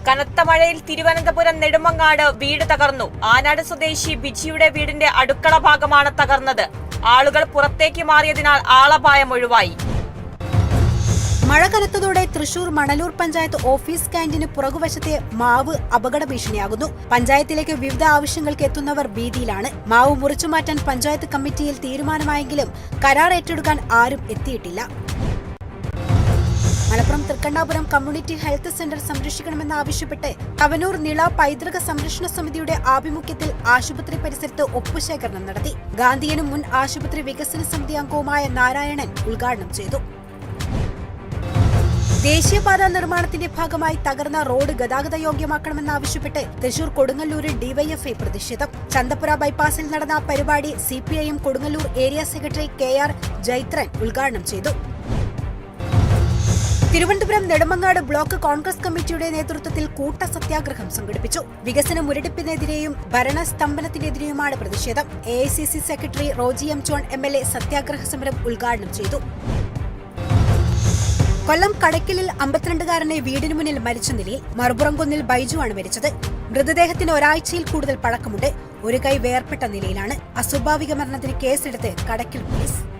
കനത്ത മഴയിൽ തിരുവനന്തപുരം നെടുമങ്ങാട് വീട് തകർന്നു. ആനാട് സ്വദേശി ബിജിയുടെ വീടിന്റെ അടുക്കള ഭാഗമാണ് തകർന്നത്. ആളുകൾ പുറത്തേക്ക് മാറിയതിനാൽ ആളപായം ഒഴിവായി. മഴ കനത്തതോടെ തൃശൂർ മണലൂർ പഞ്ചായത്ത് ഓഫീസ് ക്യാന്റീന് പുറകുവശത്തെ മാവ് അപകട ഭീഷണിയാകുന്നു. പഞ്ചായത്തിലേക്ക് വിവിധ ആവശ്യങ്ങൾക്ക് എത്തുന്നവർ ഭീതിയിലാണ്. മാവ് മുറിച്ചുമാറ്റാൻ പഞ്ചായത്ത് കമ്മിറ്റിയിൽ തീരുമാനമായെങ്കിലും കരാർ ഏറ്റെടുക്കാൻ ആരും എത്തിയിട്ടില്ല. Malappuram Thrikkannapuram community health centre സംരക്ഷിക്കണമെന്നാവശ്യപ്പെട്ട് കവനൂർ നിള പൈതൃക സംരക്ഷണ സമിതിയുടെ ആഭിമുഖ്യത്തിൽ ആശുപത്രി പരിസരത്ത് ഒപ്പുശേഖരണം നടത്തി. ഗാന്ധിയനും മുൻ ആശുപത്രി വികസന സമിതി അംഗവുമായ നാരായണൻ ഉദ്ഘാടനം ചെയ്തു. ദേശീയപാത നിർമ്മാണത്തിന്റെ ഭാഗമായി തകർന്ന റോഡ് ഗതാഗത യോഗ്യമാക്കണമെന്നാവശ്യപ്പെട്ട് തൃശൂർ കൊടുങ്ങല്ലൂരിൽ ഡിവൈഎഫ്ഐ പ്രതിഷേധം. ചന്തപ്പുര ബൈപ്പാസിൽ നടന്ന പരിപാടി CPIM Kodungallur area secretary KR Jaithran ഉദ്ഘാടനം ചെയ്തു. തിരുവനന്തപുരം നെടുമങ്ങാട് ബ്ലോക്ക് കോൺഗ്രസ് കമ്മിറ്റിയുടെ നേതൃത്വത്തിൽ കൂട്ട സത്യാഗ്രഹം സംഘടിപ്പിച്ചു. വികസന മുരടിപ്പിനെതിരെയും ഭരണസ്തംഭനത്തിനെതിരെയുമാണ് പ്രതിഷേധം. AICC secretary Roji M John MLA സത്യാഗ്രഹ സമരം ഉദ്ഘാടനം ചെയ്തു. കൊല്ലം കടയ്ക്കലിൽ 52കാരനെ വീടിനു മുന്നിൽ മരിച്ച നിലയിൽ. മറുപുറംകുന്നിൽ ബൈജുവാണ് മരിച്ചത്. മൃതദേഹത്തിന് ഒരാഴ്ചയിൽ കൂടുതൽ പഴക്കമുണ്ട്. ഒരു കൈ വേർപെട്ട നിലയിലാണ്. അസ്വാഭാവിക മരണത്തിന് കേസെടുത്ത് കടയ്ക്കൽ പോലീസ്.